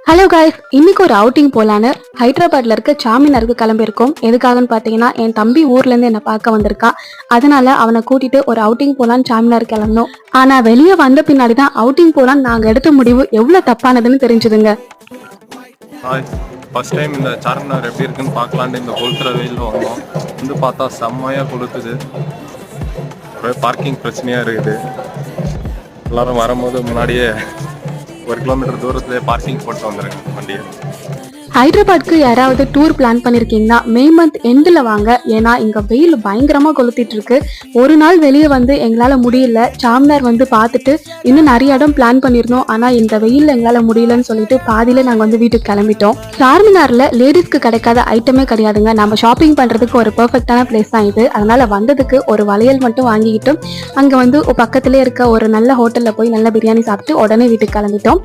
Hello guys, இன்னைக்கு ஒரு outing போலான்னு ஹைதராபாத்ல இருக்க சாமினாருக்கு கிளம்பியிருக்கோம். எதுக்காகன்னு பாத்தீங்கன்னா, என் தம்பி ஊர்ல இருந்து என்ன பார்க்க வந்திருக்கான். அதனால அவனை கூட்டிட்டு ஒரு அவுட்டிங் போலான்னு சாமினார் கிளம்பணும். ஆனா வெளியே வந்த பின்னாடிதான் அவுட்டிங் போலான்னு நாங்க எடுத்த முடிவு எவ்வளவு தப்பானதுன்னு தெரிஞ்சுதுங்க. ஃபர்ஸ்ட் டைம் இந்த சார்மினார் எப்படி இருக்குன்னு பார்க்கலான்னு இந்த கொளுத்துற வெயில் வந்தோம். வந்து பார்த்தா செம்மையா கொளுத்துது. பார்க்கிங் பிரச்சனையா இருக்குது. எல்லாரும் வரும்போது முன்னாடியே 1 கிலோமீட்டர் தூரத்துலேயே பார்க்கிங் போட்டு வந்துருங்க வண்டியை. ஹைதராபாத்க்கு யாராவது டூர் பிளான் பண்ணிருக்கீங்கன்னா மே மந்த் எண்டில் வாங்க. ஏன்னா இங்க வெயில் பயங்கரமா கொளுத்திட்டு இருக்கு. ஒரு நாள் வெளியே வந்து எங்களால முடியல. சாமினார் வந்து பார்த்துட்டு இன்னும் நிறைய இடம் பிளான் பண்ணிருந்தோம். ஆனா இந்த வெயில்ல எங்களால முடியலன்னு சொல்லிட்டு பாதியில நாங்க வந்து வீட்டுக்கு கிளம்பிட்டோம். சார்மினார்ல லேடிஸ்க்கு கிடைக்காத ஐட்டமே கிடையாதுங்க. நம்ம ஷாப்பிங் பண்றதுக்கு ஒரு பெர்ஃபெக்டான பிளேஸ் தான் இது. அதனால வந்ததுக்கு ஒரு வளையல் மட்டும் வாங்கிக்கிட்டு அங்க வந்து பக்கத்திலே இருக்க ஒரு நல்ல ஹோட்டல்ல போய் நல்ல பிரியாணி சாப்பிட்டு உடனே வீட்டுக்கு கிளம்பிட்டோம்.